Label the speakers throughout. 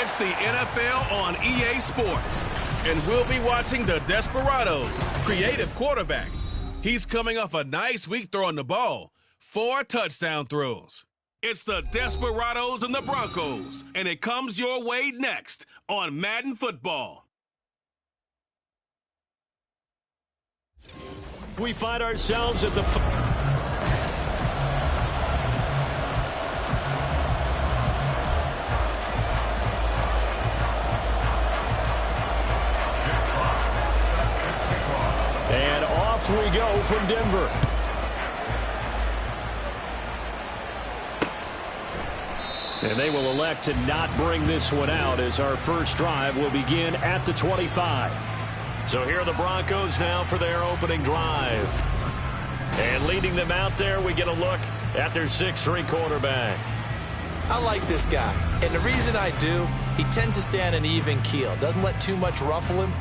Speaker 1: It's the NFL on EA Sports. And we'll be watching the Desperados, creative quarterback. He's coming off a nice week throwing the ball. 4 touchdown throws. It's the Desperados and the Broncos, and it comes your way next on Madden Football.
Speaker 2: We find ourselves at the... And off we go from Denver. And they will elect to not bring this one out as our first drive will begin at the 25. So here are the Broncos now for their opening drive. And leading them out there, we get a look at their 6'3" quarterback.
Speaker 3: I like this guy. And the reason I do, he tends to stay on an even keel. Doesn't let too much ruffle him.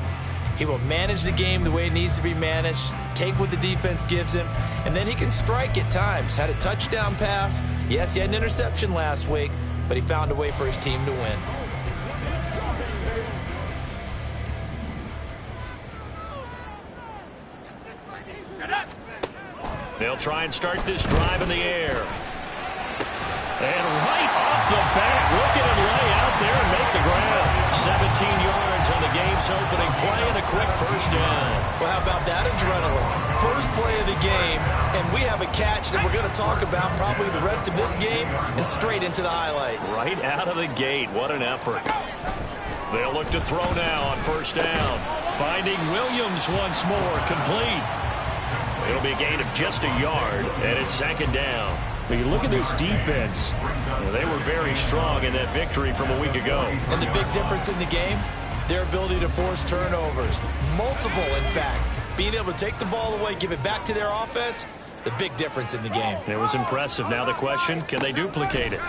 Speaker 3: He will manage the game the way it needs to be managed, take what the defense gives him, and then he can strike at times. Had a touchdown pass. Yes, he had an interception last week, but he found a way for his team to win.
Speaker 2: They'll try and start this drive in the air. And right off the bat, look at him lay out there and make the ground. 17 yards on the game's opening play and a quick first down.
Speaker 3: Well, how about that adrenaline? First play of the game, and we have a catch that we're going to talk about probably the rest of this game and straight into the highlights.
Speaker 2: Right out of the gate, what an effort. They'll look to throw now on first down. Finding Williams once more, complete. It'll be a gain of just a yard, and it's second down. When you look at this defense, they were very strong in that victory from a week ago.
Speaker 3: And the big difference in the game, their ability to force turnovers. Multiple, in fact. Being able to take the ball away, give it back to their offense, the big difference in the game.
Speaker 2: It was impressive. Now the question, can they duplicate it?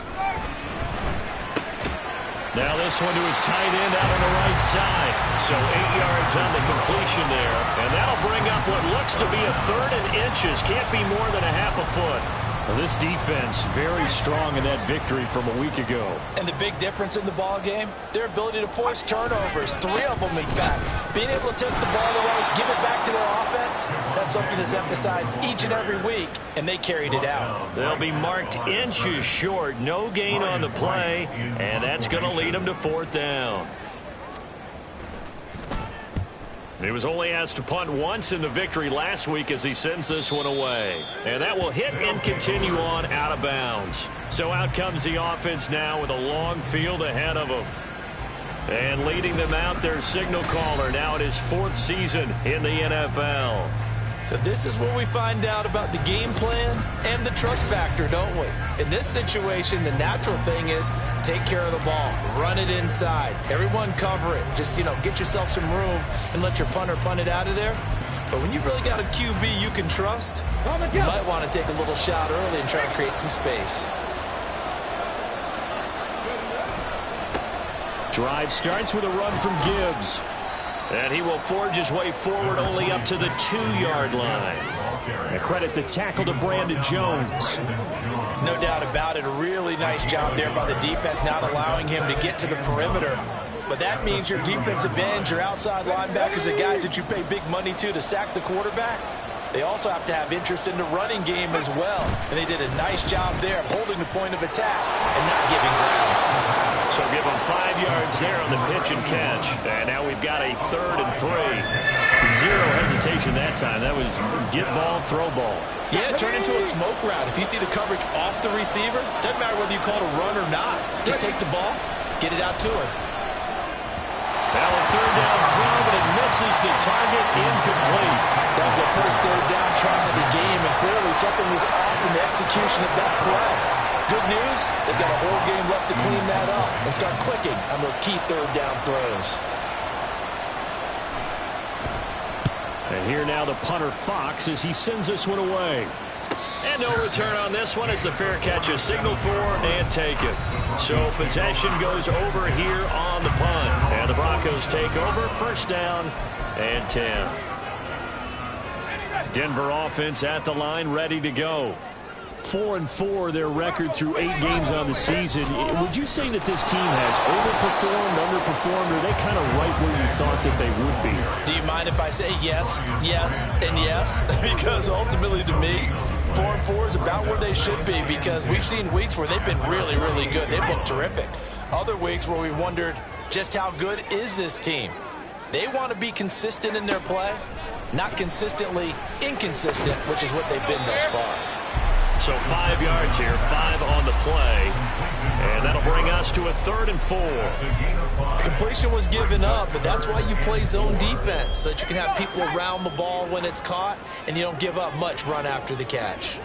Speaker 2: Now this one to his tight end out on the right side. So 8 yards on the completion there. And that'll bring up what looks to be a third and inches. Can't be more than a half a foot. Well, this defense very strong in that victory from a week ago.
Speaker 3: And the big difference in the ball game, their ability to force turnovers. 3 of them, in fact. Being able to take the ball away, give it back to their offense, that's something that's emphasized each and every week, and they carried it out.
Speaker 2: They'll be marked inches short. No gain on the play, and that's going to lead them to fourth down. He was only asked to punt once in the victory last week as he sends this one away. And that will hit and continue on out of bounds. So out comes the offense now with a long field ahead of them. And leading them out, their signal caller now in his 4th season in the NFL.
Speaker 3: So this is where we find out about the game plan and the trust factor, don't we? In this situation, the natural thing is take care of the ball, run it inside, everyone cover it. Just, get yourself some room and let your punter punt it out of there. But when you really got a QB you can trust, you might want to take a little shot early and try and create some space.
Speaker 2: Drive starts with a run from Gibbs. And he will forge his way forward only up to the 2-yard line. A credit the tackle to Brandon Jones.
Speaker 3: No doubt about it. A really nice job there by the defense, not allowing him to get to the perimeter. But that means your defensive ends, your outside linebackers, the guys that you pay big money to sack the quarterback, they also have to have interest in the running game as well. And they did a nice job there of holding the point of attack and not giving ground.
Speaker 2: So give him 5 yards there on the pitch and catch. And now we've got a 3rd and 3. Zero hesitation that time. That was get ball, throw ball.
Speaker 3: Yeah, turn into a smoke route. If you see the coverage off the receiver, doesn't matter whether you call it a run or not. Just take the ball, get it out to him.
Speaker 2: Now a 3rd down throw, but it misses the target, incomplete.
Speaker 3: That was the first 3rd down try of the game, and clearly something was off in the execution of that play. Good news, they've got a whole game left to clean that up and start clicking on those key 3rd down throws.
Speaker 2: And here now the punter Fox as he sends this one away. And no return on this one as the fair catch is signaled for and taken. So possession goes over here on the punt. And the Broncos take over, first down and 10. Denver offense at the line, ready to go. 4-4, their record through 8 games on the season. Would you say that this team has overperformed, underperformed, or are they kind of right where you thought that they would be?
Speaker 3: Do you mind if I say yes, yes, and yes? Because ultimately to me, 4-4 is about where they should be, because we've seen weeks where they've been really, really good. They've looked terrific. Other weeks where we wondered just how good is this team. They want to be consistent in their play, not consistently inconsistent, which is what they've been thus far.
Speaker 2: So 5 yards here, 5 on the play. And that'll bring us to a 3rd and 4.
Speaker 3: Completion was given up, but that's why you play zone defense, so that you can have people around the ball when it's caught, and you don't give up much run after the catch.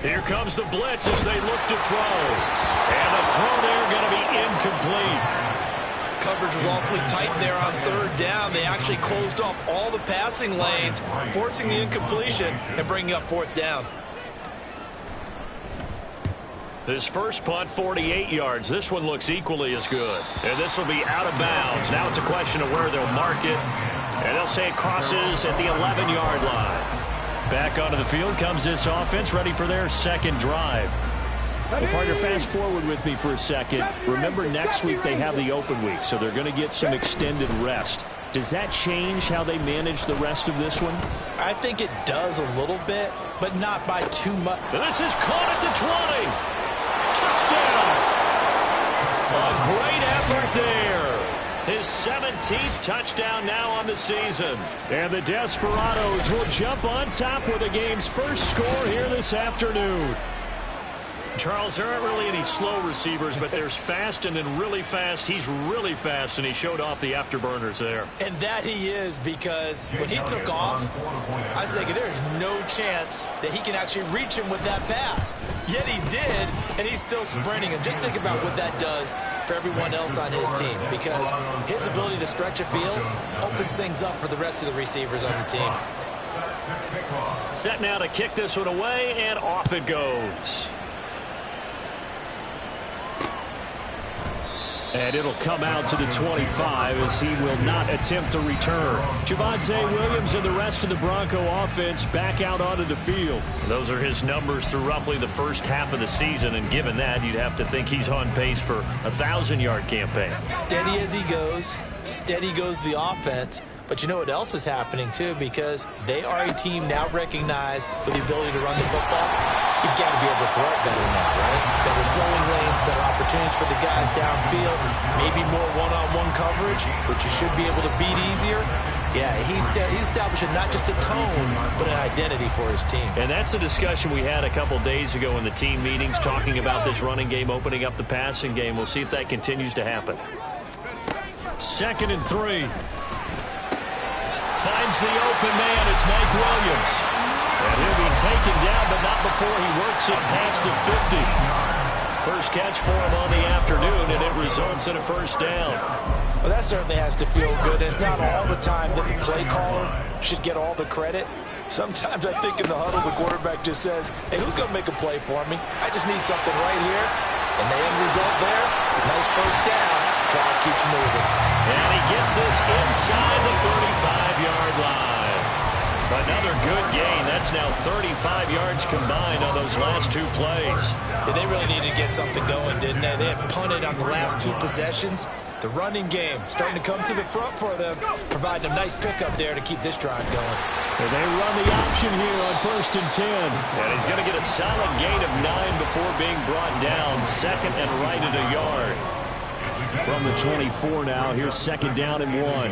Speaker 2: Here comes the blitz as they look to throw. And the throw there going to be incomplete.
Speaker 3: Coverage was awfully tight there on 3rd down. They actually closed off all the passing lanes, forcing the incompletion and bringing up 4th down.
Speaker 2: This first punt, 48 yards. This one looks equally as good. And this will be out of bounds. Now it's a question of where they'll mark it. And they'll say it crosses at the 11-yard line. Back onto the field comes this offense, ready for their 2nd drive. Well, partner, fast forward with me for a second. Remember, next week they have the open week, so they're going to get some extended rest. Does that change how they manage the rest of this one?
Speaker 3: I think it does a little bit, but not by too much.
Speaker 2: This is caught at the 20. Touchdown. A great effort there. His 17th touchdown now on the season. And the Desperados will jump on top with the game's first score here this afternoon. Charles, there aren't really any slow receivers, but there's fast and then really fast. He's really fast, and he showed off the afterburners there.
Speaker 3: And that he is, because when he took off, I was thinking there's no chance that he can actually reach him with that pass. Yet he did, and he's still sprinting. And just think about what that does for everyone else on his team, because his ability to stretch a field opens things up for the rest of the receivers on the team.
Speaker 2: Set now to kick this one away, and off it goes. And it'll come out to the 25 as he will not attempt to return. Javonte Williams and the rest of the Bronco offense back out onto the field. Those are his numbers through roughly the first half of the season, and given that, you'd have to think he's on pace for a 1,000-yard campaign. Steady
Speaker 3: as he goes, steady goes the offense. But you know what else is happening, too, because they are a team now recognized with the ability to run the football. You've got to be able to throw it better now, right? Better throwing lanes, better opportunities for the guys downfield, maybe more one-on-one coverage, which you should be able to beat easier. Yeah, he's establishing not just a tone, but an identity for his team. And that's a discussion we had a couple days ago in the team meetings, talking about this running game, opening up the passing game. We'll see if that continues to happen. 2nd and 3. Finds the open man. It's Mike Williams. And he'll be taken down, but not before he works it past the 50. First catch for him on the afternoon, and it results in a 1st down. Well, that certainly has to feel good. It's not all the time that the play caller should get all the credit. Sometimes I think in the huddle, the quarterback just says, hey, who's going to make a play for me? I just need something right here. And the end result there, nice 1st down. Clock keeps moving. And he gets this inside the 35-yard line. Another good gain. That's now 35 yards combined on those last 2 plays. Yeah, they really needed to get something going, didn't they? They had punted on the last 2 possessions. The running game starting to come to the front for them, providing a nice pickup there to keep this drive going.
Speaker 2: Well, they run the option here on 1st and 10. And he's going to get a solid gain of 9 before being brought down. 2nd and right at a yard. From the 24 now, here's 2nd down and 1.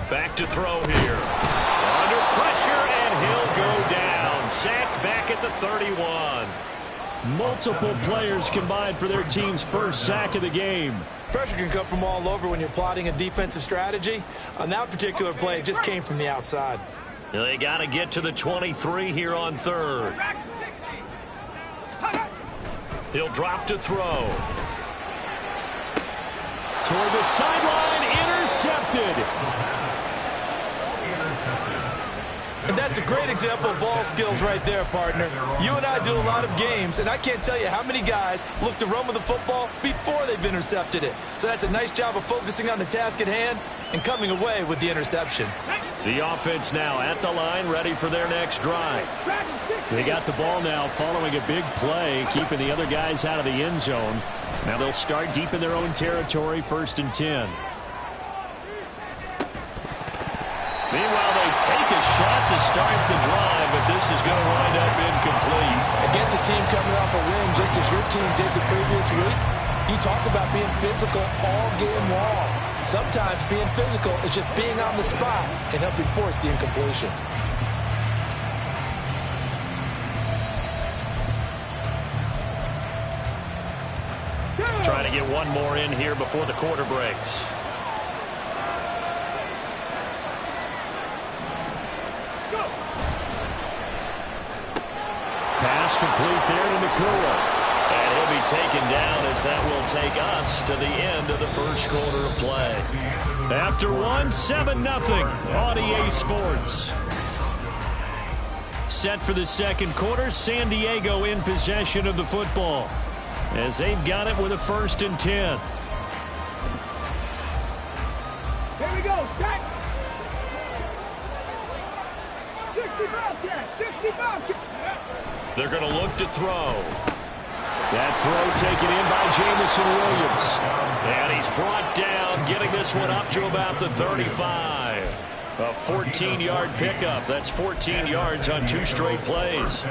Speaker 2: Back to throw here. Under pressure, and he'll go down. Sacked back at the 31. Multiple players combined for their team's first sack of the game.
Speaker 3: Pressure can come from all over when you're plotting a defensive strategy. On that particular play, it just came from the outside.
Speaker 2: They got to get to the 23 here on 3rd. He'll drop to throw. Toward the sideline, intercepted.
Speaker 3: And that's a great example of ball skills right there, partner. You and I do a lot of games, and I can't tell you how many guys look to run with the football before they've intercepted it. So that's a nice job of focusing on the task at hand and coming away with the interception.
Speaker 2: The offense now at the line, ready for their next drive. They got the ball now following a big play, keeping the other guys out of the end zone. Now they'll start deep in their own territory, 1st and 10. Meanwhile, they take a shot to start the drive, but this is going to wind up incomplete.
Speaker 3: Against a team coming off a win, just as your team did the previous week, you talked about being physical all game long. Sometimes being physical is just being on the spot and helping force the incompletion.
Speaker 2: Trying to get one more in here before the quarter breaks. Pass complete there to McCool. And he'll be taken down as that will take us to the end of the first quarter of play. After one, 7-0 on EA Sports. Set for the second quarter, San Diego in possession of the football as they've got it with a 1st and 10.
Speaker 4: Here we go, set. 65.
Speaker 2: They're going to look to throw. That throw taken in by Jamison Williams. And he's brought down, getting this one up to about the 35. A 14-yard pickup. That's 14 yards on 2 straight plays.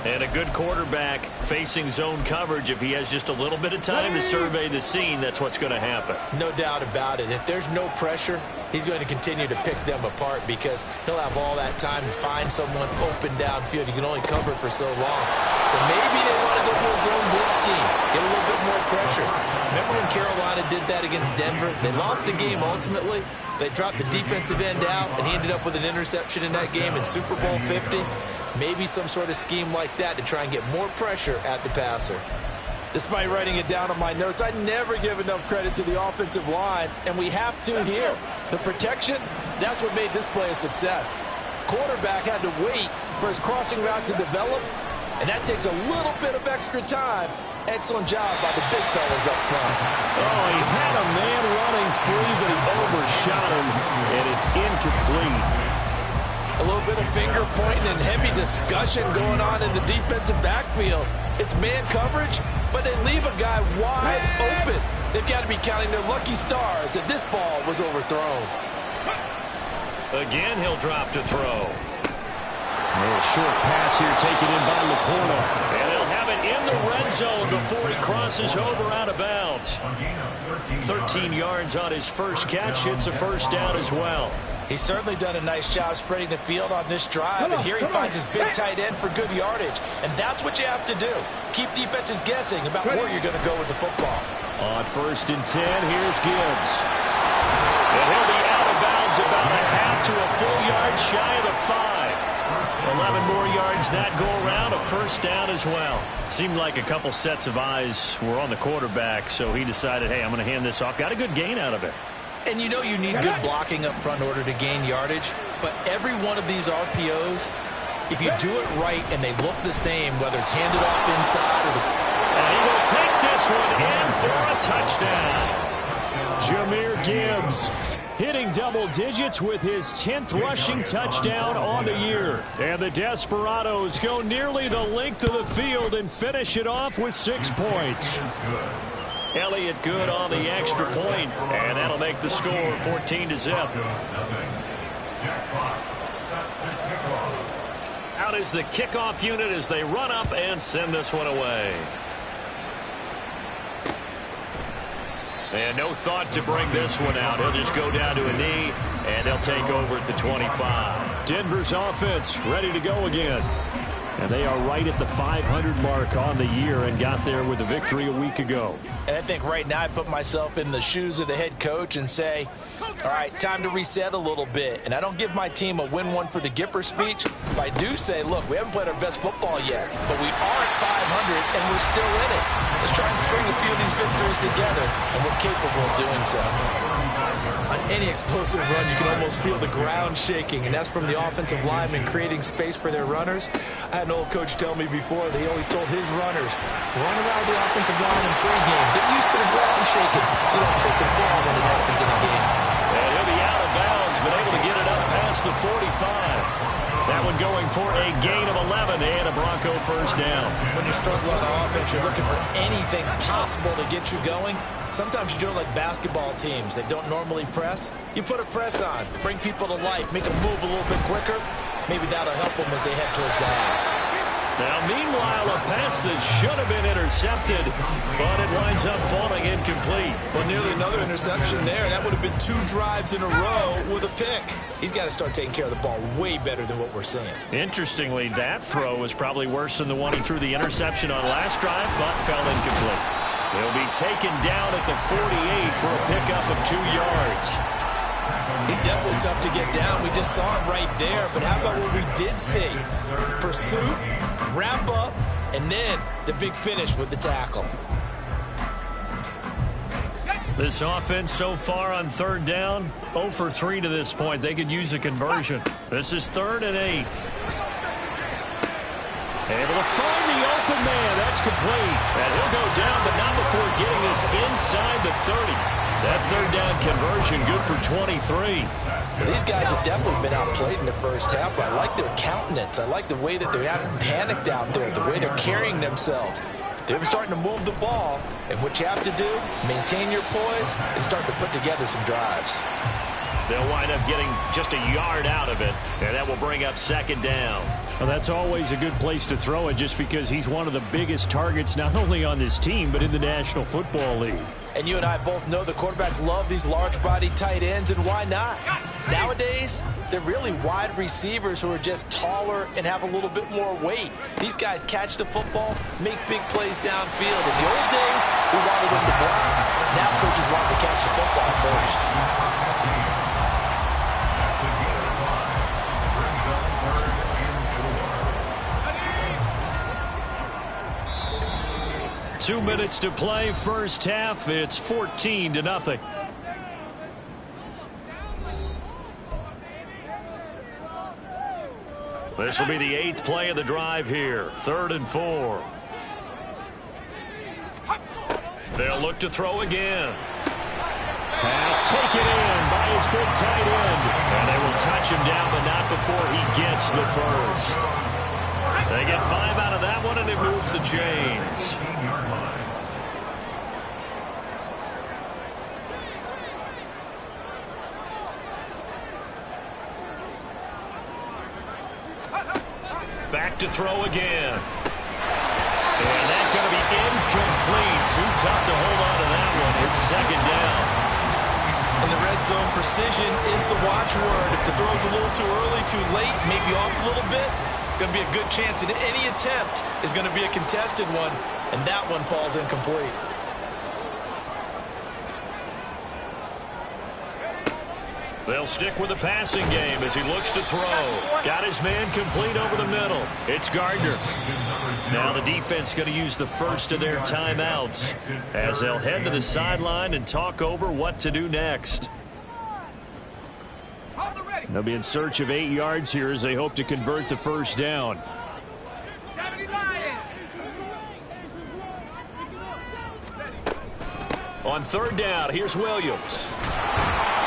Speaker 2: And a good quarterback facing zone coverage. If he has just a little bit of time to survey the scene, that's what's going to happen.
Speaker 3: No doubt about it. If there's no pressure, he's going to continue to pick them apart because he'll have all that time to find someone open downfield. You can only cover for so long. So maybe they want to go to a zone blitz scheme, get a little bit more pressure. Remember when Carolina did that against Denver? They lost the game ultimately. They dropped the defensive end out, and he ended up with an interception in that game in Super Bowl 50. Maybe some sort of scheme like that to try and get more pressure at the passer. Despite writing it down on my notes, I never give enough credit to the offensive line, and we have to here. The protection, that's what made this play a success. Quarterback had to wait for his crossing route to develop, and that takes a little bit of extra time. Excellent job by the big fellas up front.
Speaker 2: Oh, he had a man running free, but he overshot him, and it's incomplete.
Speaker 3: A little bit of finger pointing and heavy discussion going on in the defensive backfield. It's man coverage, but they leave a guy wide open. They've got to be counting their lucky stars that this ball was overthrown.
Speaker 2: Again, he'll drop to throw. A little short pass here taken in by Laporta. And he'll have it in the red zone before he crosses over out of bounds. 13 yards on his first catch. It's a first down as well.
Speaker 3: He's certainly done a nice job spreading the field on this drive, and here he finds his big tight end for good yardage. And that's what you have to do. Keep defenses guessing about where you're going to go with the football.
Speaker 2: On 1st and 10, here's Gibbs. And he'll be out of bounds about a half to a full yard shy of the 5. 11 more yards that go around, a first down as well. Seemed like a couple sets of eyes were on the quarterback, so he decided, hey, I'm going to hand this off. Got a good gain out of it.
Speaker 3: And you know you need good blocking up front in order to gain yardage, but every one of these RPOs, if you do it right and they look the same, whether it's handed off inside or the...
Speaker 2: And he will take this one in for a touchdown. Jahmyr Gibbs hitting double digits with his 10th rushing touchdown on the year. And the Desperados go nearly the length of the field and finish it off with 6 points. Elliott good on the extra point, and that'll make the score 14-0. Out is the kickoff unit as they run up and send this one away. And no thought to bring this one out. He'll just go down to a knee, and they'll take over at the 25. Denver's offense ready to go again. And they are right at the 500 mark on the year and got there with a victory a week ago.
Speaker 3: And I think right now I put myself in the shoes of the head coach and say, all right, time to reset a little bit. And I don't give my team a win one for the Gipper speech, but I do say, look, we haven't played our best football yet, but we are at 500 and we're still in it. Let's try and string a few of these victories together, and we're capable of doing so. On any explosive run, you can almost feel the ground shaking, and that's from the offensive linemen creating space for their runners. I had an old coach tell me before, they always told his runners, run around the offensive line in pregame. Get used to the ground shaking. See that trip and fall when it happens in a game.
Speaker 2: And he'll be out of bounds, but able to get it up past the 45. That one going for a gain of 11 and a Bronco first down.
Speaker 3: When you're struggling on offense, you're looking for anything possible to get you going. Sometimes you do it like basketball teams that don't normally press. You put a press on, bring people to life, make them move a little bit quicker. Maybe that'll help them as they head towards the half.
Speaker 2: Now, meanwhile, a pass that should have been intercepted, but it winds up falling incomplete.
Speaker 3: Well, nearly another interception there. That would have been 2 drives in a row with a pick. He's got to start taking care of the ball way better than what we're seeing.
Speaker 2: Interestingly, that throw was probably worse than the one he threw the interception on last drive, but fell incomplete. He'll be taken down at the 48 for a pickup of 2 yards.
Speaker 3: He's definitely tough to get down. We just saw it right there. But how about what we did see? Pursuit, wrap up, and then the big finish with the tackle.
Speaker 2: This offense so far on third down, 0 for 3 to this point. They could use a conversion. This is 3rd and 8. Able to find the open man. That's complete. And he'll go down, but not before getting this inside the 30. That third down conversion good for 23.
Speaker 3: Well, these guys have definitely been outplayed in the first half, but I like their countenance. I like the way that they haven't panicked out there, the way they're carrying themselves. They're starting to move the ball, and what you have to do, maintain your poise and start to put together some drives.
Speaker 2: They'll wind up getting just a yard out of it, and that will bring up 2nd down.
Speaker 5: Well, that's always a good place to throw it just because he's one of the biggest targets not only on this team but in the National Football League.
Speaker 3: And you and I both know the quarterbacks love these large-bodied tight ends, and why not? Nowadays, they're really wide receivers who are just taller and have a little bit more weight. These guys catch the football, make big plays downfield. In the old days, we wanted them to block. Now coaches want to catch the football first.
Speaker 2: 2 minutes to play, first half. It's 14-0. This will be the 8th play of the drive here. 3rd and 4. They'll look to throw again. Pass taken in by his big tight end. And they will touch him down, but not before he gets the first. They get 5 out of that one, and it moves the chains. Back to throw again. And that's going to be incomplete. Too tough to hold on to that one. It's 2nd down.
Speaker 3: In the red zone, precision is the watchword. If the throw's a little too early, too late, maybe off a little bit, going to be a good chance that any attempt is going to be a contested one, and that one falls incomplete.
Speaker 2: They'll stick with the passing game as he looks to throw. Got his man complete over the middle. It's Gardner. Now the defense going to use the first of their timeouts as they'll head to the sideline and talk over what to do next.
Speaker 5: They'll be in search of 8 yards here as they hope to convert the first down.
Speaker 2: On 3rd down, here's Williams.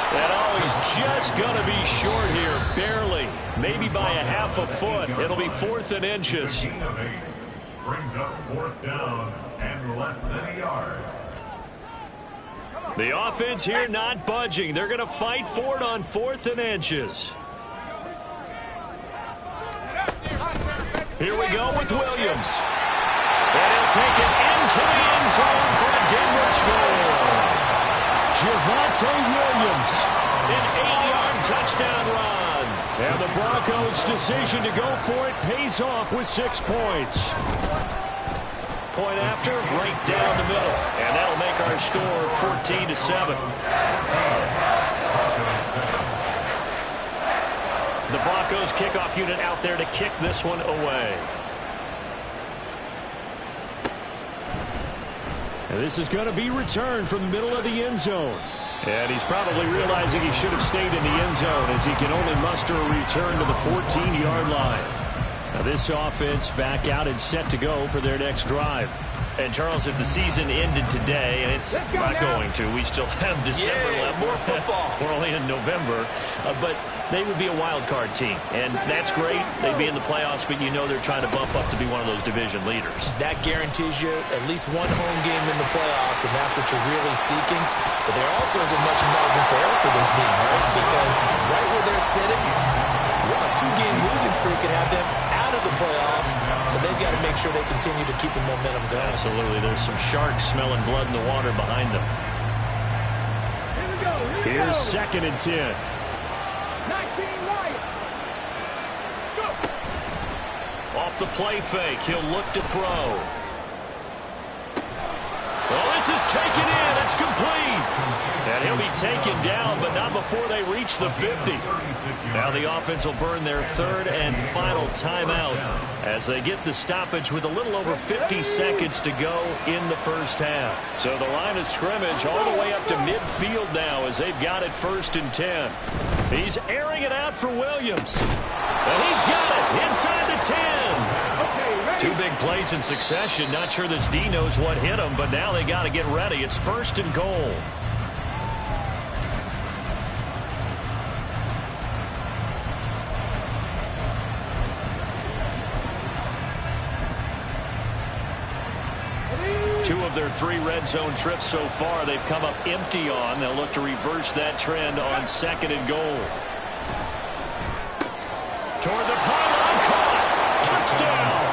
Speaker 2: And he's just going to be short here, barely. Maybe by a half a foot. It'll be 4th and inches.
Speaker 6: Brings up 4th down and less than a yard.
Speaker 2: The offense here not budging. They're going to fight for it on 4th and inches. Here we go with Williams. And he'll take it into the end zone for a Denver score. Javonte Williams, an 8-yard touchdown run. And the Broncos' decision to go for it pays off with 6 points. Point after, right down the middle. And that'll make our score 14-7. The Broncos kickoff unit out there to kick this one away.
Speaker 5: And this is going to be returned from the middle of the end zone. And he's probably realizing he should have stayed in the end zone as he can only muster a return to the 14-yard line. Now this offense back out and set to go for their next drive.
Speaker 2: And, Charles, if the season ended today, and it's not going to, we still have December left.
Speaker 3: More football.
Speaker 2: We're only in November. But they would be a wild card team, and that's great. They'd be in the playoffs, but you know they're trying to bump up to be one of those division leaders.
Speaker 3: That guarantees you at least one home game in the playoffs, and that's what you're really seeking. But there also isn't much margin for error for this team, right? Because right where they're sitting, a 2-game losing streak could have them out of the playoffs, so they've got to make sure they continue to keep the momentum going.
Speaker 2: Absolutely. There's some sharks smelling blood in the water behind them.
Speaker 4: Here we go.
Speaker 5: Here's 2nd and 10.
Speaker 4: 19 Lions. Let's go.
Speaker 2: Off the play fake, he'll look to throw. Well, this is taken in. It's complete. And he'll be taken down, but not before they reach the 50. Now the offense will burn their 3rd and final timeout as they get the stoppage with a little over 50 seconds to go in the first half. So the line of scrimmage all the way up to midfield now as they've got it 1st and 10. He's airing it out for Williams. And he's got it inside the 10. 2 big plays in succession. Not sure this D knows what hit him, but now they got to get ready. It's 1st and goal. Two of their 3 red zone trips so far they've come up empty on. They'll look to reverse that trend on 2nd and goal. Toward the pylon, caught. Touchdown.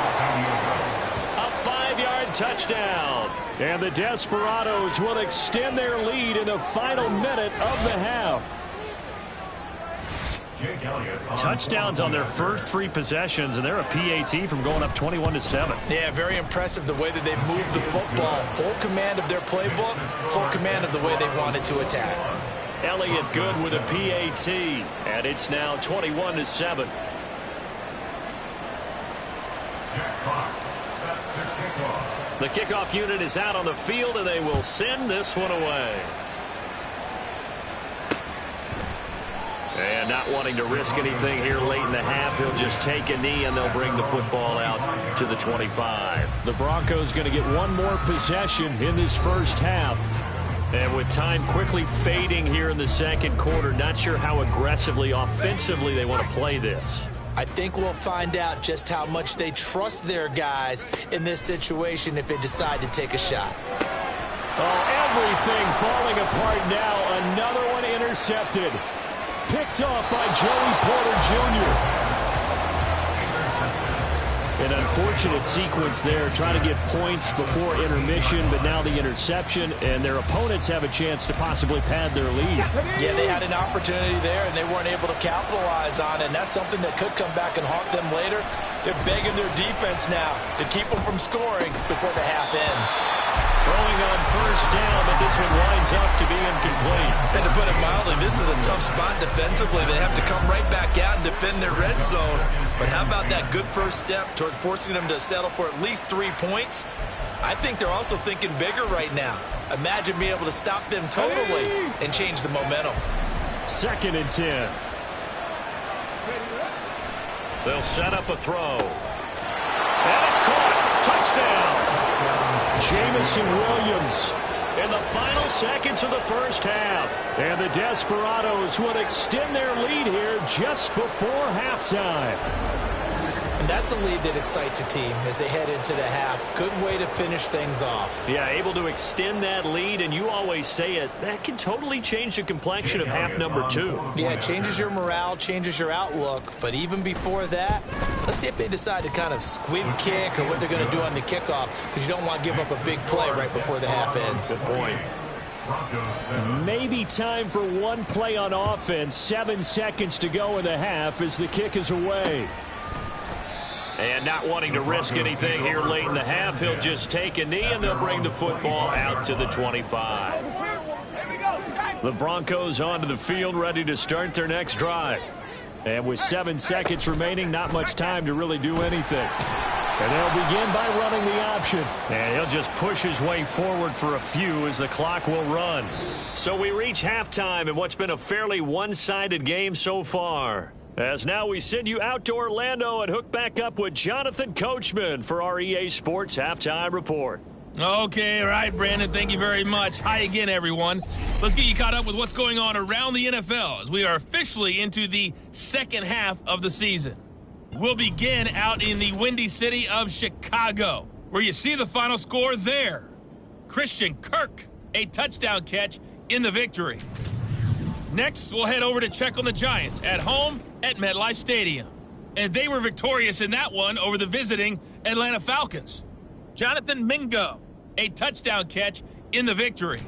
Speaker 2: A 5-yard touchdown. And the Desperados will extend their lead in the final minute of the half. Touchdowns on their first 3 possessions, and they're a PAT from going up 21-7.
Speaker 3: Yeah, very impressive the way that they moved the football. Full command of their playbook, full command of the way they wanted to attack.
Speaker 2: Elliott good with a PAT, and it's now 21-7. The kickoff unit is out on the field, and they will send this one away. And not wanting to risk anything here late in the half, he'll just take a knee, and they'll bring the football out to the 25.
Speaker 5: The Broncos going to get one more possession in this first half.
Speaker 2: And with time quickly fading here in the second quarter, not sure how aggressively, offensively they want to play this.
Speaker 3: I think we'll find out just how much they trust their guys in this situation if they decide to take a shot.
Speaker 5: Oh, everything falling apart now. Another one intercepted. Picked off by Joey Porter Jr. An unfortunate sequence there, trying to get points before intermission, but now the interception, and their opponents have a chance to possibly pad their lead.
Speaker 3: Yeah, they had an opportunity there, and they weren't able to capitalize on it, and that's something that could come back and haunt them later. They're begging their defense now to keep them from scoring before the half ends.
Speaker 2: Throwing on first down, but this one winds up to be incomplete.
Speaker 3: And to put it mildly, this is a tough spot defensively. They have to come right back out and defend their red zone. But how about that good first step towards forcing them to settle for at least 3 points? I think they're also thinking bigger right now. Imagine being able to stop them totally and change the momentum.
Speaker 5: 2nd and 10.
Speaker 2: They'll set up a throw. And it's caught. Touchdown.
Speaker 5: Jamison Williams
Speaker 2: In the final seconds of the first half.
Speaker 5: And the Desperados would extend their lead here just before halftime.
Speaker 3: And that's a lead that excites a team as they head into the half. Good way to finish things off.
Speaker 2: Yeah, able to extend that lead, and you always say it, that can totally change the complexion of half number 2.
Speaker 3: Yeah, it changes your morale, changes your outlook. But even before that, let's see if they decide to kind of squib kick or what they're going to do on the kickoff, because you don't want to give up a big play right before the half ends.
Speaker 2: Good point.
Speaker 5: Maybe time for one play on offense. 7 seconds to go in the half as the kick is away.
Speaker 2: And not wanting to risk anything here late in the half, he'll just take a knee, and they'll bring the football out to the 25. The Broncos onto the field, ready to start their next drive. And with 7 seconds remaining, not much time to really do anything. And they'll begin by running the option. And he'll just push his way forward for a few as the clock will run. So we reach halftime in what's been a fairly one-sided game so far. As now we send you out to Orlando and hook back up with Jonathan Coachman for our EA Sports Halftime Report.
Speaker 7: Okay, all right, Brandon, thank you very much. Hi again, everyone. Let's get you caught up with what's going on around the NFL as we are officially into the second half of the season. We'll begin out in the windy city of Chicago, where you see the final score there. Christian Kirk, a touchdown catch in the victory. Next, we'll head over to check on the Giants at home at MetLife Stadium. And they were victorious in that one over the visiting Atlanta Falcons. Jonathan Mingo, a touchdown catch in the victory.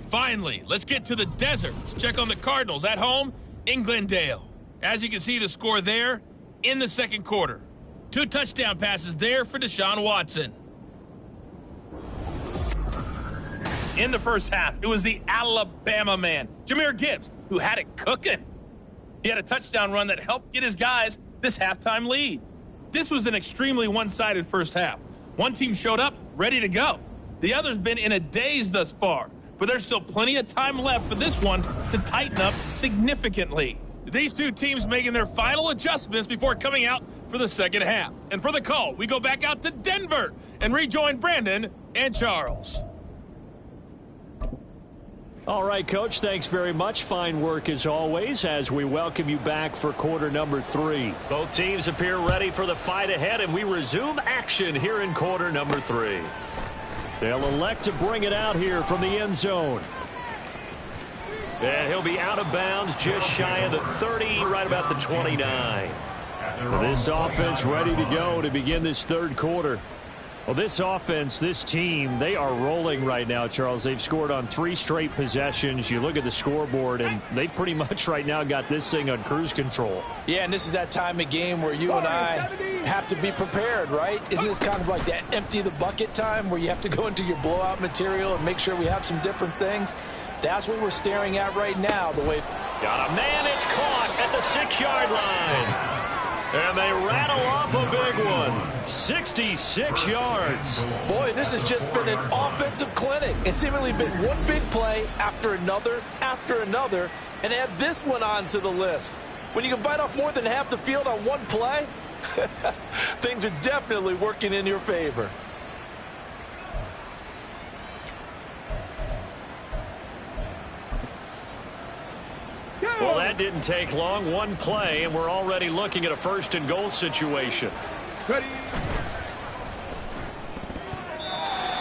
Speaker 7: Finally, let's get to the desert to check on the Cardinals at home in Glendale. As you can see, the score there in the second quarter. 2 touchdown passes there for Deshaun Watson. In the first half, it was the Alabama man, Jahmyr Gibbs, who had it cooking. He had a touchdown run that helped get his guys this halftime lead. This was an extremely one-sided first half. One team showed up ready to go. The other's been in a daze thus far, but there's still plenty of time left for this one to tighten up significantly. These two teams making their final adjustments before coming out for the second half. And for the call, we go back out to Denver and rejoin Brandon and Charles.
Speaker 5: All right, Coach, thanks very much. Fine work as always as we welcome you back for quarter number 3.
Speaker 2: Both teams appear ready for the fight ahead, and we resume action here in quarter number 3.
Speaker 5: They'll elect to bring it out here from the end zone.
Speaker 2: And he'll be out of bounds just shy of the 30, right about the 29.
Speaker 5: This offense ready to go to begin this third quarter. Well, this offense, this team, they are rolling right now, Charles. They've scored on 3 straight possessions. You look at the scoreboard, and they pretty much right now got this thing on cruise control.
Speaker 3: Yeah, and this is that time of game where you and I have to be prepared, right? Isn't this kind of like that empty the bucket time where you have to go into your blowout material and make sure we have some different things? That's what we're staring at right now. The way
Speaker 2: got a man, it's caught at the 6-yard line. And they rattle off a big one. 66 yards.
Speaker 3: Boy, this has just been an offensive clinic. It's seemingly been one big play after another, and add this one on to the list. When you can bite off more than half the field on one play, things are definitely working in your favor.
Speaker 2: Well, that didn't take long. One play, and we're already looking at a first and goal situation.
Speaker 4: Ready.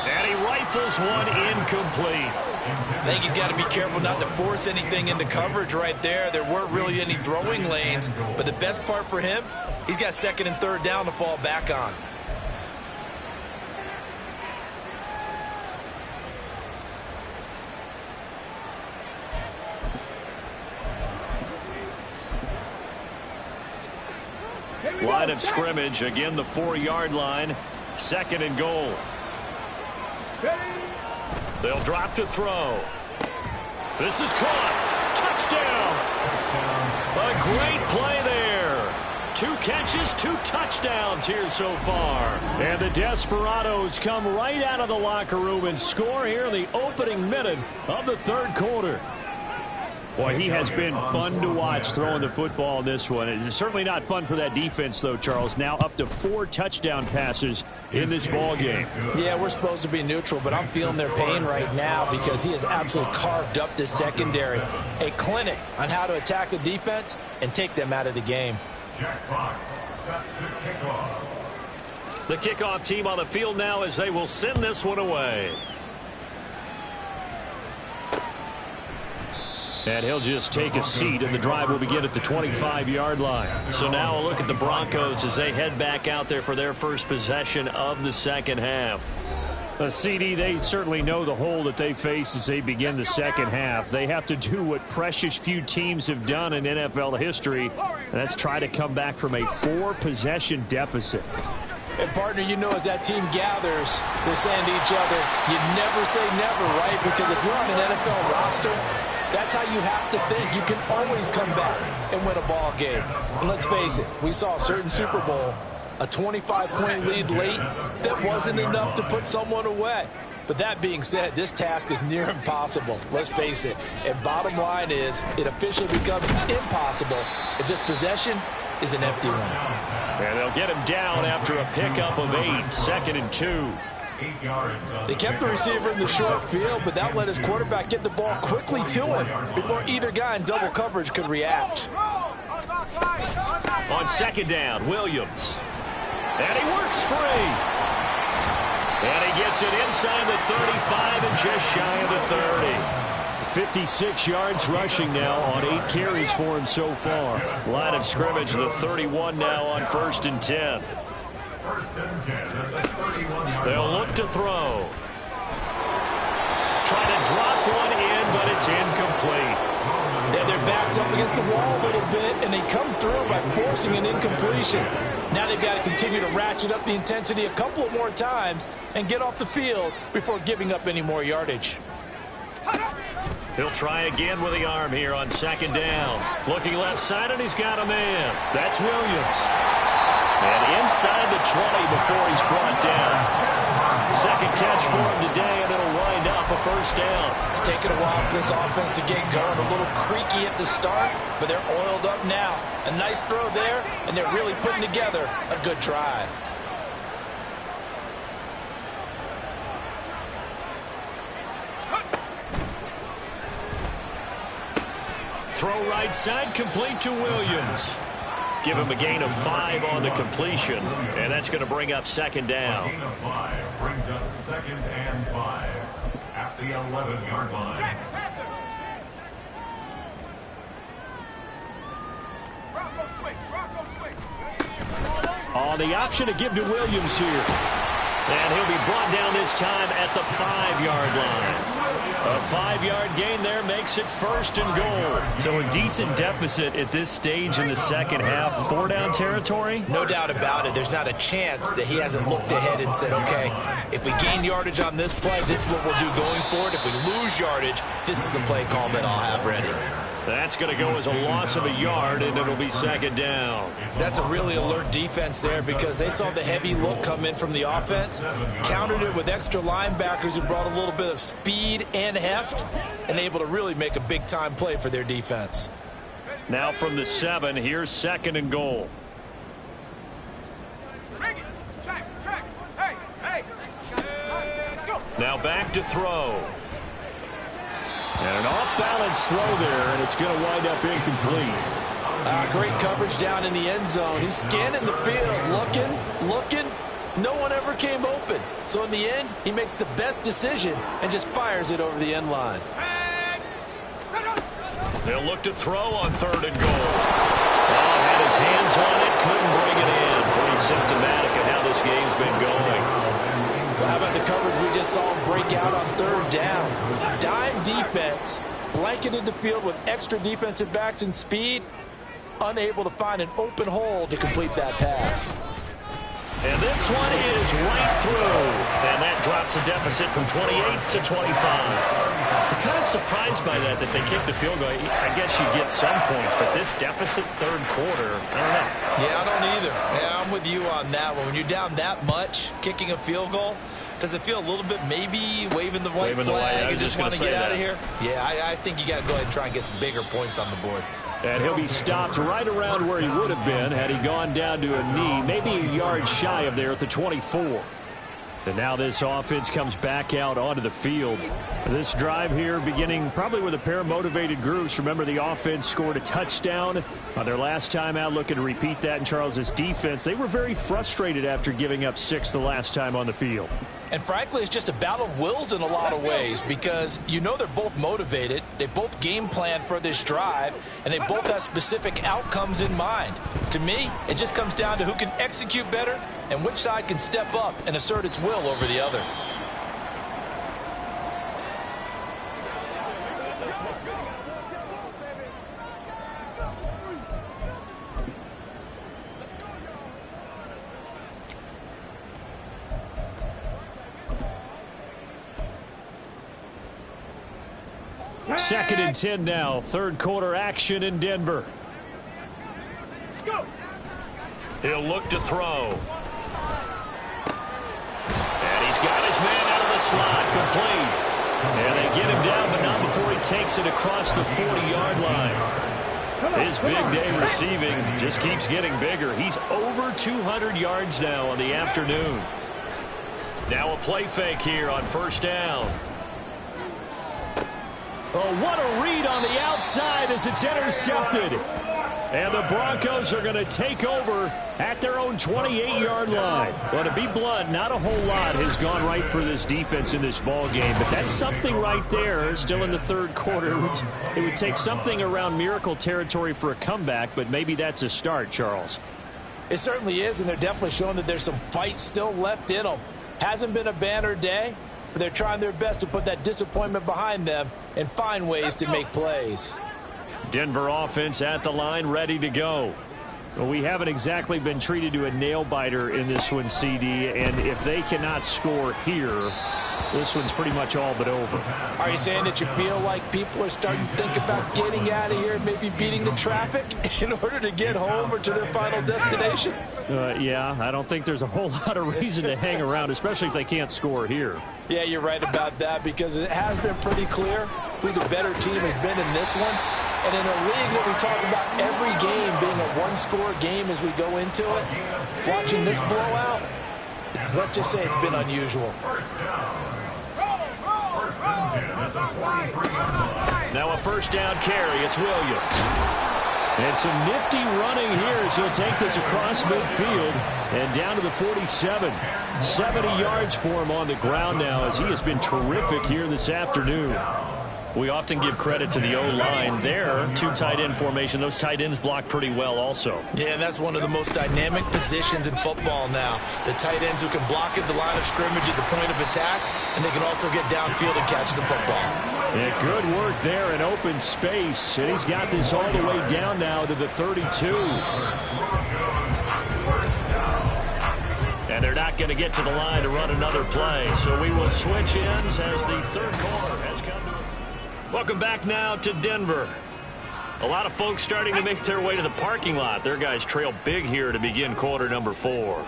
Speaker 2: And he rifles one incomplete.
Speaker 3: I think he's got to be careful not to force anything into coverage right there. There weren't really any throwing lanes, but the best part for him, he's got second and third down to fall back on.
Speaker 2: Line of scrimmage, again the 4-yard line, second and goal. They'll drop to throw. This is caught. Touchdown. A great play there. 2 catches, 2 touchdowns here so far.
Speaker 5: And the Desperados come right out of the locker room and score here in the opening minute of the third quarter. Boy, he has been fun to watch throwing the football in this one. It's certainly not fun for that defense, though, Charles. Now up to 4 touchdown passes in this ball game.
Speaker 3: Yeah, we're supposed to be neutral, but I'm feeling their pain right now because he has absolutely carved up this secondary. A clinic on how to attack a defense and take them out of the game.
Speaker 6: Jack Fox set to kickoff.
Speaker 2: The kickoff team on the field now as they will send this one away.
Speaker 5: And he'll just take a seat, and the drive will begin at the 25-yard line.
Speaker 2: So now a look at the Broncos as they head back out there for their first possession of the second half.
Speaker 5: CD, they certainly know the hole that they face as they begin the second half. They have to do what precious few teams have done in NFL history, and that's try to come back from a 4-possession deficit.
Speaker 3: And, partner, you know, as that team gathers, they're saying to each other, you never say never, right? Because if you're on an NFL roster, that's how you have to think. You can always come back and win a ball game. And let's face it, we saw a certain Super Bowl, a 25-point lead late that wasn't enough to put someone away. But that being said, this task is near impossible. Let's face it. And bottom line is, it officially becomes impossible if this possession is an empty one.
Speaker 2: And they'll get him down after a pickup of 8, second and 2.
Speaker 6: 8 yards on
Speaker 3: They kept the receiver in the short field, but that let his quarterback get the ball quickly to him before either guy in double coverage could react.
Speaker 2: On second down, Williams. And he works free. And he gets it inside the 35 and just shy of the 30.
Speaker 5: 56 yards rushing now on 8 carries for him so far.
Speaker 2: Line of scrimmage, the 31 now on 1st and 10.
Speaker 6: 1st and 10 at the 31-yard
Speaker 2: They'll
Speaker 6: line.
Speaker 2: look to throw. Try to drop one in, but it's incomplete.
Speaker 3: Yeah, their back's up against the wall a little bit, and they come through by forcing an incompletion. Now they've got to continue to ratchet up the intensity a couple of more times and get off the field before giving up any more yardage.
Speaker 2: He'll try again with the arm here on second down. Looking left side, and he's got a man. That's Williams. And inside the 20 before he's brought down. Second catch for him today, and it'll wind up a first down.
Speaker 3: It's taken a while for this offense to get going. A little creaky at the start, but they're oiled up now. A nice throw there, and they're really putting together a good drive.
Speaker 2: Throw right side, complete to Williams. Give him a gain of 5 on the completion, and that's going to bring up second down.
Speaker 6: Gain of 5 brings up 2nd and 5 at the 11-yard line.
Speaker 5: On the option to give to Williams here.
Speaker 2: And he'll be brought down this time at the 5-yard line. A 5-yard gain there makes it 1st and goal.
Speaker 8: So a decent deficit at this stage in the second half. 4-down territory?
Speaker 3: No doubt about it. There's not a chance that he hasn't looked ahead and said, okay, if we gain yardage on this play, this is what we'll do going forward. If we lose yardage, this is the play call that I'll have ready.
Speaker 2: That's going to go as a loss of a yard, and it'll be second down.
Speaker 3: That's a really alert defense there because they saw the heavy look come in from the offense, countered it with extra linebackers who brought a little bit of speed and heft, and able to really make a big-time play for their defense.
Speaker 2: Now from the 7, here's 2nd and goal. Now back to throw.
Speaker 5: And an off-balance throw there, and it's going to wind up incomplete.
Speaker 3: Great coverage down in the end zone. He's scanning the field, looking. No one ever came open. So in the end, he makes the best decision and just fires it over the end line.
Speaker 2: They'll look to throw on 3rd and goal. Oh, had his hands on it, couldn't bring it in. Pretty symptomatic of how this game's been going.
Speaker 3: Well, how about the coverage we just saw him break out on 3rd down? Dime defense, blanketed the field with extra defensive backs and speed, unable to find an open hole to complete that pass.
Speaker 2: And this one is right through. And that drops a deficit from 28 to 25. I'm kind of surprised by that they kicked the field goal. I guess you get some points, but this deficit 3rd quarter, I don't know.
Speaker 3: Yeah, I don't either. Yeah, I'm with you on that one. When you're down that much, kicking a field goal, does it feel a little bit maybe waving the white flag and just want to get out of here? Yeah, I think you got to go ahead and try and get some bigger points on the board.
Speaker 5: And he'll be stopped right around where he would have been had he gone down to a knee, maybe a yard shy of there at the 24. And now this offense comes back out onto the field. This drive here beginning probably with a pair of motivated groups. Remember, the offense scored a touchdown on their last time out, looking to repeat that in Charles's defense. They were very frustrated after giving up 6 the last time on the field.
Speaker 3: And frankly, it's just a battle of wills in a lot of ways because you know they're both motivated. They both game plan for this drive, and they both have specific outcomes in mind. To me, it just comes down to who can execute better and which side can step up and assert its will over the other.
Speaker 5: Second and 10 now. 3rd quarter action in Denver.
Speaker 2: He'll look to throw. And he's got his man out of the slot, complete. And they get him down, but not before he takes it across the 40-yard line. His big day receiving just keeps getting bigger. He's over 200 yards now on the afternoon. Now a play fake here on first down.
Speaker 5: Oh, what a read on the outside as it's intercepted. And the Broncos are going to take over at their own 28-yard line. Well, to be blunt, not a whole lot has gone right for this defense in this ball game, but that's something right there. Still in the third quarter. It would take something around miracle territory for a comeback, but maybe that's a start, Charles.
Speaker 3: It certainly is, and they're definitely showing that there's some fight still left in them. Hasn't been a banner day, but they're trying their best to put that disappointment behind them and find ways to make plays.
Speaker 5: Denver offense at the line, ready to go. Well, we haven't exactly been treated to a nail-biter in this one, CD, and if they cannot score here, this one's pretty much all but over.
Speaker 3: Are you saying that you feel like people are starting to think about getting out of here and maybe beating the traffic in order to get home or to their final destination?
Speaker 5: Yeah, I don't think there's a whole lot of reason to hang around, especially if they can't score here.
Speaker 3: Yeah, you're right about that, because it has been pretty clear who the better team has been in this one. And in a league that we talk about every game being a one-score game as we go into it, watching this blowout, let's just say it's been unusual.
Speaker 2: Now a first down carry. It's Williams.
Speaker 5: And some nifty running here as he'll take this across midfield and down to the 47. 70 yards for him on the ground now as he has been terrific here this afternoon.
Speaker 2: We often give credit to the O-line there. Two tight end formation. Those tight ends block pretty well also.
Speaker 3: Yeah, and that's one of the most dynamic positions in football now. The tight ends who can block at the line of scrimmage at the point of attack, and they can also get downfield and catch the football.
Speaker 5: Yeah, good work there in open space. And he's got this all the way down now to the 32.
Speaker 2: And they're not going to get to the line to run another play. So we will switch ends as the third quarter has come to a... Welcome back now to Denver. A lot of folks starting to make their way to the parking lot. Their guys trail big here to begin quarter number 4.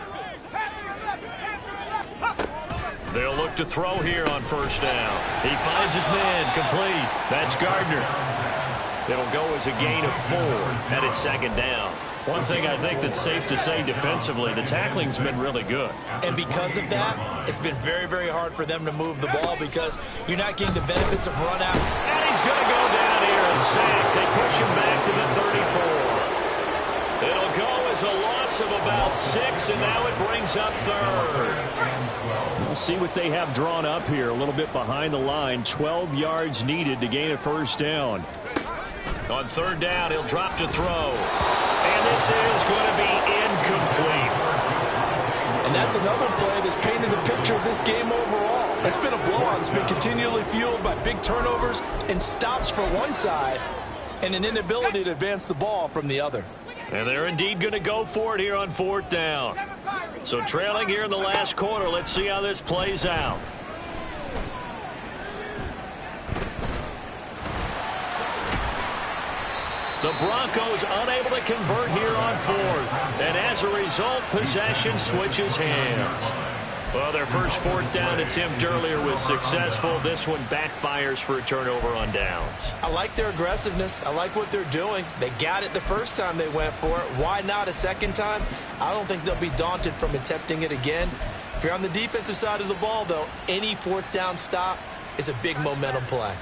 Speaker 2: They'll look to throw here on first down. He finds his man, complete. That's Gardner. It'll go as a gain of 4, and it's second down. One thing I think that's safe to say defensively, the tackling's been really good.
Speaker 3: And because of that, it's been very, very hard for them to move the ball because you're not getting the benefits of run out.
Speaker 2: And he's going to go down here and sack. They push him back to the 34. It'll go as a loss of about 6, and now it brings up third.
Speaker 5: We'll see what they have drawn up here. A little bit behind the line. 12 yards needed to gain a first down.
Speaker 2: On third down, he'll drop to throw. And this is going to be incomplete.
Speaker 3: And that's another play that's painted the picture of this game overall. It's been a blowout. It's been continually fueled by big turnovers and stops for one side and an inability to advance the ball from the other.
Speaker 2: And they're indeed going to go for it here on fourth down. So trailing here in the last quarter, let's see how this plays out. The Broncos unable to convert here on fourth. And as a result, possession switches hands. Well, their first fourth down attempt earlier was successful. This one backfires for a turnover on downs.
Speaker 3: I like their aggressiveness. I like what they're doing. They got it the first time they went for it. Why not a second time? I don't think they'll be daunted from attempting it again. If you're on the defensive side of the ball, though, any fourth down stop is a big momentum play.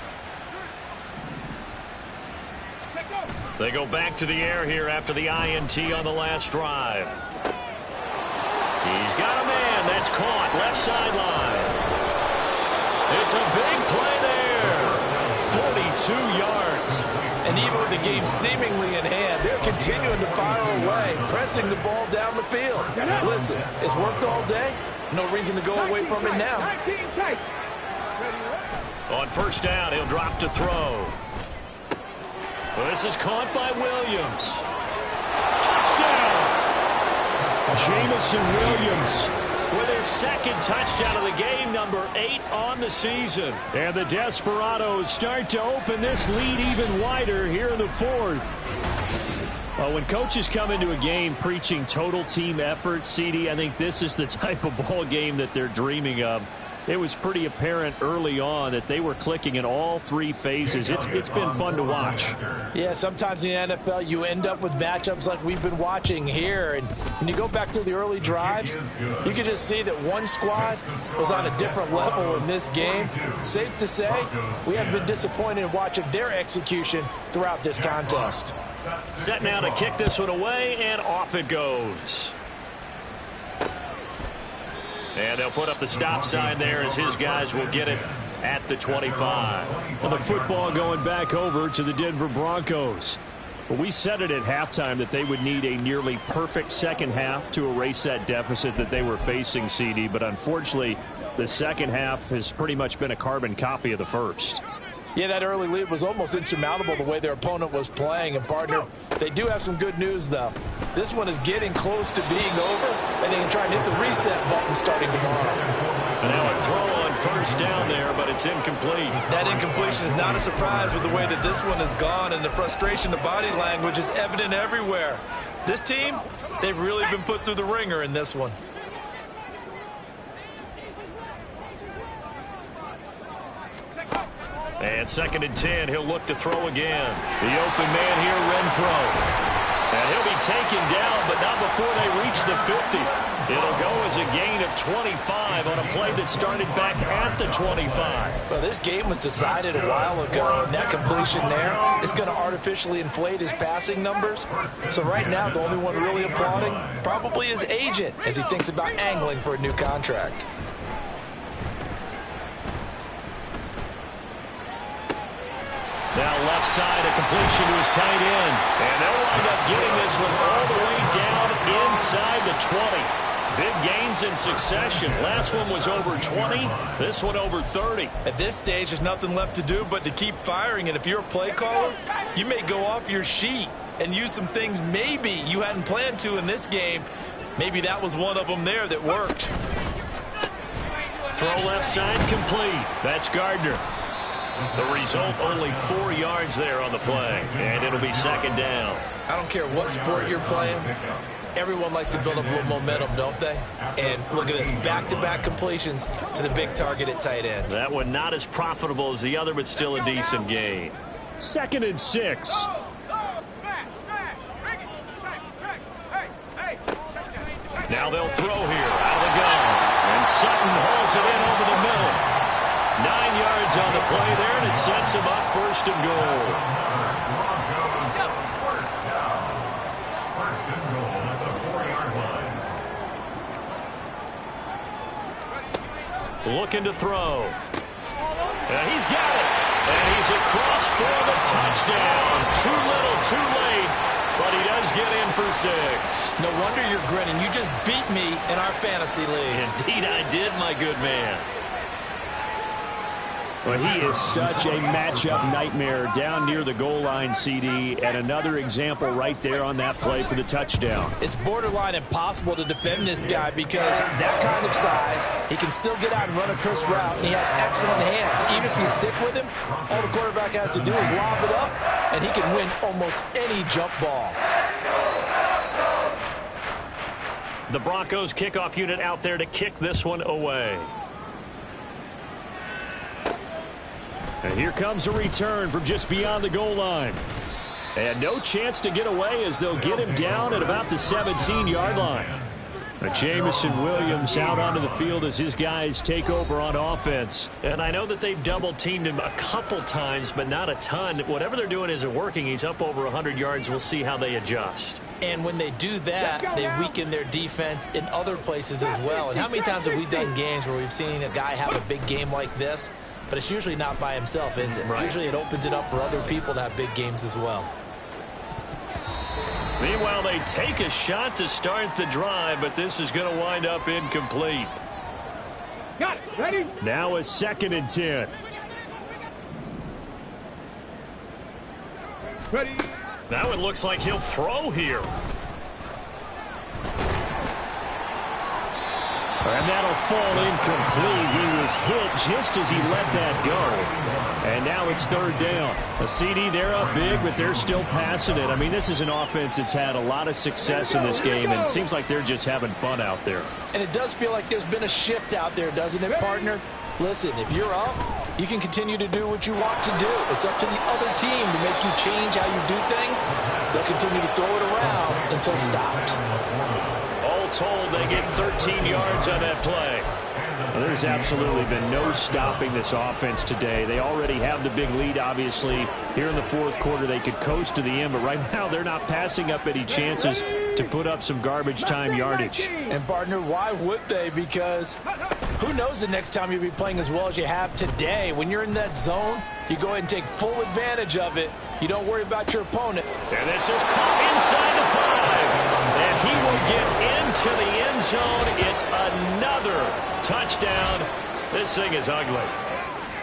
Speaker 2: They go back to the air here after the INT on the last drive. He's got a man. That's caught. Left sideline. It's a big play there. 42 yards.
Speaker 3: And even with the game seemingly in hand, they're continuing to fire away, pressing the ball down the field. Listen, it's worked all day. No reason to go away from it now.
Speaker 2: On first down, he'll drop to throw. Well, this is caught by Williams. Touchdown!
Speaker 5: Jamison Williams
Speaker 2: with his second touchdown of the game, number 8 on the season.
Speaker 5: And the Desperados start to open this lead even wider here in the fourth. Well, when coaches come into a game preaching total team effort, CD, I think this is the type of ball game that they're dreaming of. It was pretty apparent early on that they were clicking in all three phases. It's been fun to watch.
Speaker 3: Yeah, sometimes in the NFL you end up with matchups like we've been watching here. And when you go back through the early drives, you can just see that one squad was on a different level in this game. Safe to say, we have been disappointed in watching their execution throughout this contest.
Speaker 2: Set now to kick this one away, and off it goes. And they'll put up the stop sign there as his guys will get it at the 25.
Speaker 5: Well, the football going back over to the Denver Broncos. Well, we said it at halftime that they would need a nearly perfect second half to erase that deficit that they were facing, CD. But unfortunately, the second half has pretty much been a carbon copy of the first.
Speaker 3: Yeah, that early lead was almost insurmountable the way their opponent was playing. And, partner, they do have some good news, though. This one is getting close to being over, and they can try and hit the reset button starting tomorrow.
Speaker 2: And now a throw on first down there, but it's incomplete.
Speaker 3: That incompletion is not a surprise with the way that this one has gone, and the frustration, the body language is evident everywhere. This team, they've really been put through the ringer in this one.
Speaker 2: And 2nd and 10, he'll look to throw again. The open man here, Renfro. And he'll be taken down, but not before they reach the 50. It'll go as a gain of 25 on a play that started back at the 25.
Speaker 3: Well, this game was decided a while ago, and that completion there is going to artificially inflate his passing numbers. So right now, the only one really applauding probably his agent as he thinks about angling for a new contract.
Speaker 2: Now left side, a completion to his tight end. And they'll wind up getting this one all the way down inside the 20. Big gains in succession. Last one was over 20. This one over 30.
Speaker 3: At this stage, there's nothing left to do but to keep firing. And if you're a play caller, you may go off your sheet and use some things maybe you hadn't planned to in this game. Maybe that was one of them there that worked.
Speaker 2: Throw left side complete. That's Gardner. The result, only 4 yards there on the play. And it'll be 2nd down.
Speaker 3: I don't care what sport you're playing. Everyone likes to build up a little momentum, don't they? And look at this, back-to-back completions to the big target at tight end.
Speaker 2: That one not as profitable as the other, but still a decent gain.
Speaker 5: 2nd and 6.
Speaker 2: Now they'll throw here out of the gun. And Sutton hauls it in over the middle. 9 yards on the play there, and it sets him up 1st and goal.
Speaker 6: First and goal at the 4-yard line.
Speaker 2: Looking to throw. And he's got it. And he's across for the touchdown. Too little, too late. But he does get in for 6.
Speaker 3: No wonder you're grinning. You just beat me in our fantasy league.
Speaker 2: Indeed I did, my good man.
Speaker 5: Well, he is such a matchup nightmare down near the goal line, CD, and another example right there on that play for the touchdown.
Speaker 3: It's borderline impossible to defend this guy because that kind of size, he can still get out and run a crisp route, and he has excellent hands. Even if you stick with him, all the quarterback has to do is lob it up, and he can win almost any jump ball.
Speaker 2: The Broncos kickoff unit out there to kick this one away.
Speaker 5: And here comes a return from just beyond the goal line. And no chance to get away as they'll get him down at about the 17-yard line. Jamison Williams out onto the field as his guys take over on offense.
Speaker 2: And I know that they've double-teamed him a couple times, but not a ton. Whatever they're doing isn't working. He's up over 100 yards. We'll see how they adjust.
Speaker 3: And when they do that, they weaken their defense in other places as well. And how many times have we done games where we've seen a guy have a big game like this? But it's usually not by himself, is it?
Speaker 2: Right.
Speaker 3: Usually it opens it up for other people to have big games as well.
Speaker 2: Meanwhile, they take a shot to start the drive, but this is going to wind up incomplete.
Speaker 4: Got it. Ready?
Speaker 5: Now a 2nd and 10.
Speaker 4: Ready?
Speaker 2: Now it looks like he'll throw here.
Speaker 5: And that'll fall incomplete. He was hit just as he let that go. And now it's third down. A CD, they're up big, but they're still passing it. I mean, this is an offense that's had a lot of success in this game, and it seems like they're just having fun out there.
Speaker 3: And it does feel like there's been a shift out there, doesn't it, partner? Listen, if you're up, you can continue to do what you want to do. It's up to the other team to make you change how you do things. They'll continue to throw it around until stopped.
Speaker 2: All told, they get 13 yards on that play.
Speaker 5: Well, there's absolutely been no stopping this offense today. They already have the big lead, obviously. Here in the fourth quarter, they could coast to the end, but right now they're not passing up any chances to put up some garbage time yardage.
Speaker 3: And, partner, why would they? Because who knows the next time you'll be playing as well as you have today. When you're in that zone, you go ahead and take full advantage of it. You don't worry about your opponent.
Speaker 2: And this is caught inside the 5. And he will get into the end zone. It's another touchdown. This thing is ugly.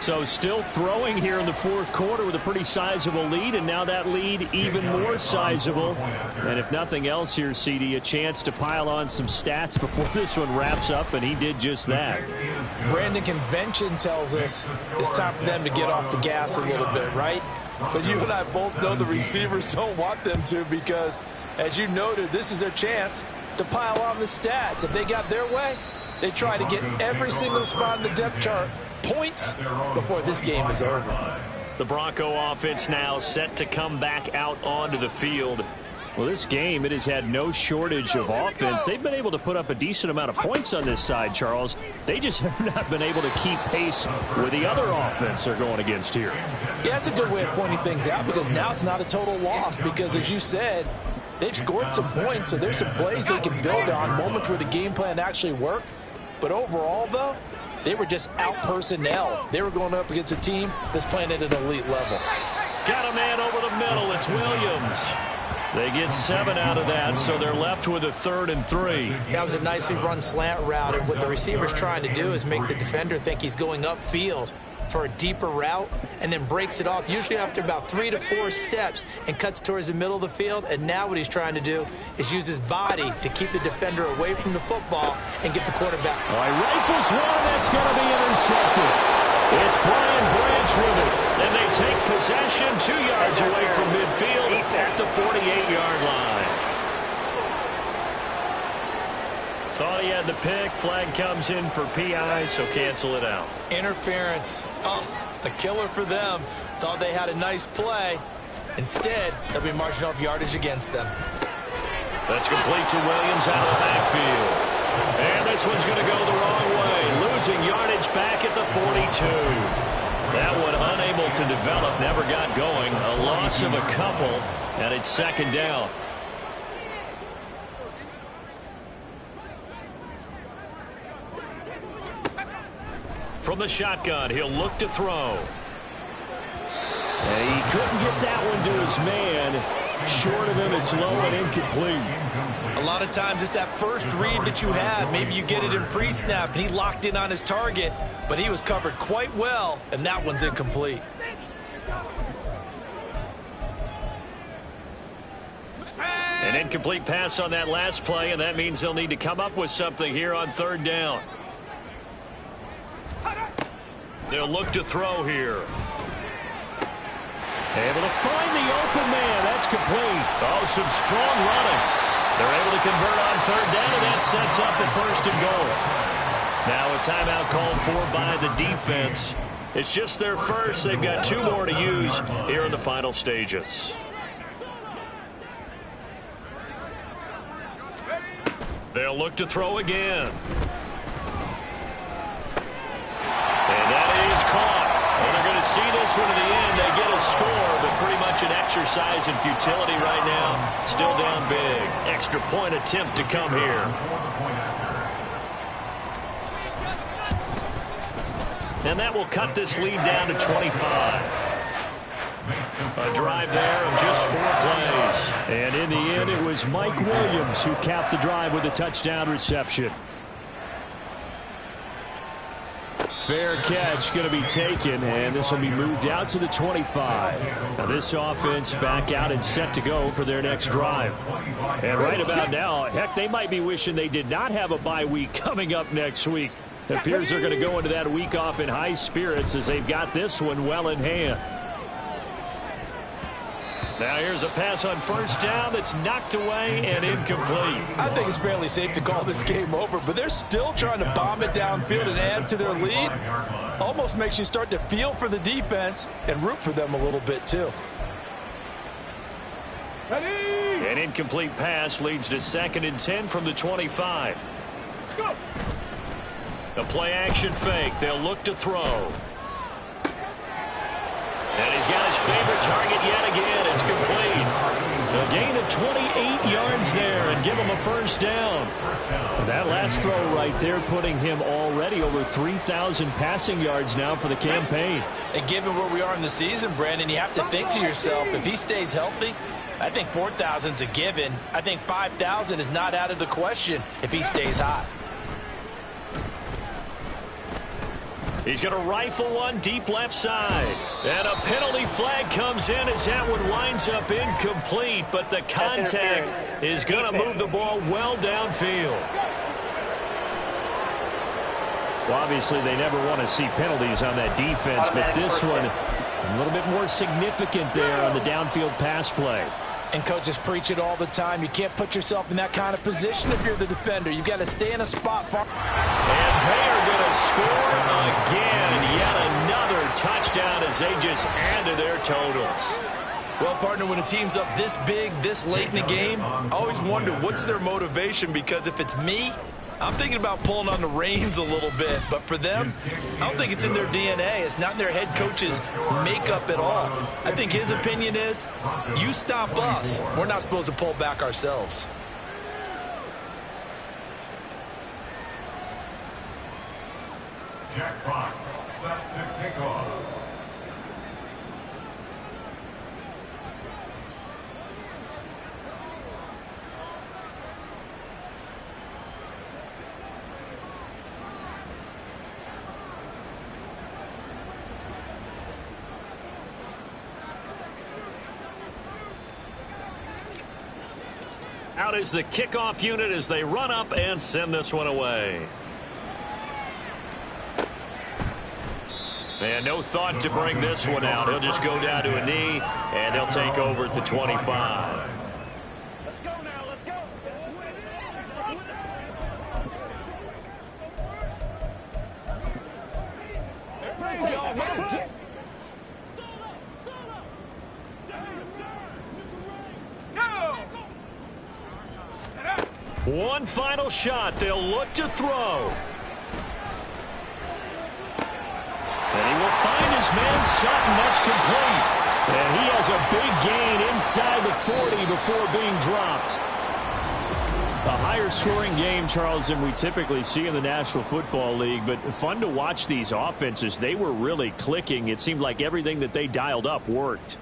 Speaker 5: So still throwing here in the fourth quarter with a pretty sizable lead, and now that lead even more sizable. And if nothing else here, CD, a chance to pile on some stats before this one wraps up, and he did just that.
Speaker 3: Brandon, convention tells us it's time for them to get off the gas a little bit, right? But you and I both know the receivers don't want them to, because, as you noted, this is their chance to pile on the stats. If they got their way, they try to get every single spot in the depth chart points before this game is over.
Speaker 2: The Bronco offense now set to come back out onto the field.
Speaker 5: Well, this game, it has had no shortage of offense. They've been able to put up a decent amount of points on this side, Charles. They just have not been able to keep pace with the other offense they're going against here.
Speaker 3: Yeah, that's a good way of pointing things out, because now it's not a total loss, because, as you said, they've scored some points, so there's some plays they can build on, moments where the game plan actually worked. But overall, though, they were just out personnel. They were going up against a team that's playing at an elite level.
Speaker 2: Got a man over the middle. It's Williams. They get 7 out of that, so they're left with a 3rd and 3.
Speaker 3: That was a nicely run slant route, and what the receiver's trying to do is make the defender think he's going upfield for a deeper route, and then breaks it off, usually after about 3 to 4 steps, and cuts towards the middle of the field. And now what he's trying to do is use his body to keep the defender away from the football and get the quarterback.
Speaker 5: All right, rifles one, that's going to be intercepted. It's Brian Branch with it.
Speaker 2: And they take possession 2 yards away from midfield at the 48-yard line. Thought he had the pick. Flag comes in for PI, so cancel it out.
Speaker 3: Interference. Oh, a killer for them. Thought they had a nice play. Instead, they'll be marching off yardage against them.
Speaker 2: That's complete to Williams out of the backfield. And this one's going to go the wrong way. Losing yardage back at the 42. That one unable to develop, never got going. A loss of a couple, and it's 2nd down. From the shotgun, he'll look to throw.
Speaker 5: And he couldn't get that one to his man. Short of him, it's low and incomplete.
Speaker 3: A lot of times it's that first read that you have. Maybe you get it in pre-snap, and he locked in on his target, but he was covered quite well, and that one's incomplete.
Speaker 2: An incomplete pass on that last play, and that means they'll need to come up with something here on 3rd down. They'll look to throw here.
Speaker 5: Able to find the open man. That's complete.
Speaker 2: Oh, some strong running. They're able to convert on 3rd down, and that sets up the 1st and goal. Now a timeout called for by the defense. It's just their first. They've got 2 more to use here in the final stages. They'll look to throw again. And that is caught. And they're going to see this one to the end. They get a score, but pretty much an exercise in futility right now. Still down big. Extra point attempt to come here. And that will cut this lead down to 25. A drive there of just 4 plays.
Speaker 5: And in the end, it was Mike Williams who capped the drive with a touchdown reception. Fair catch going to be taken, and this will be moved out to the 25. Now this offense back out and set to go for their next drive. And right about now, heck, they might be wishing they did not have a bye week coming up next week. It appears they're going to go into that week off in high spirits as they've got this one well in hand. Now here's a pass on first down that's knocked away and incomplete.
Speaker 3: I think it's fairly safe to call this game over, but they're still trying to bomb it downfield and add to their lead. Almost makes you start to feel for the defense and root for them a little bit too.
Speaker 2: An incomplete pass leads to 2nd and 10 from the 25.
Speaker 4: Let's go.
Speaker 2: The play action fake. They'll look to throw. And he's got his favorite target yet again. It's complete. A gain of 28 yards there and give him a first down. And that last throw right there putting him already over 3,000 passing yards now for the campaign.
Speaker 3: And given where we are in the season, Brandon, you have to think to yourself, if he stays healthy, I think 4,000's a given. I think 5,000 is not out of the question if he stays hot.
Speaker 2: He's going to rifle one deep left side. And a penalty flag comes in as that one winds up incomplete, but the contact is going to move the ball well downfield.
Speaker 5: Well, obviously, they never want to see penalties on that defense, but this one a little bit more significant there on the downfield pass play.
Speaker 3: And coaches preach it all the time. You can't put yourself in that kind of position if you're the defender. You've got to stay in a spot far.
Speaker 2: And they are going to score again. Yet another touchdown as they just add to their totals.
Speaker 3: Well, partner, when a team's up this big, this late in the game, I always wonder what's their motivation, because if it's me, I'm thinking about pulling on the reins a little bit. But for them, I don't think it's in their DNA. It's not in their head coach's makeup at all. I think his opinion is, you stop us, we're not supposed to pull back ourselves.
Speaker 6: Jack Fox set to kick off.
Speaker 2: Out is the kickoff unit as they run up and send this one away. And no thought to bring this one out. He'll just go down to a knee, and they'll take over at the 25.
Speaker 4: Let's go now. Let's go.
Speaker 2: One final shot. They'll look to throw. And he will find his man Sutton. That's complete. And he has a big gain inside the 40 before being dropped.
Speaker 5: A higher scoring game, Charles, than we typically see in the National Football League, but fun to watch these offenses. They were really clicking. It seemed like everything that they dialed up worked.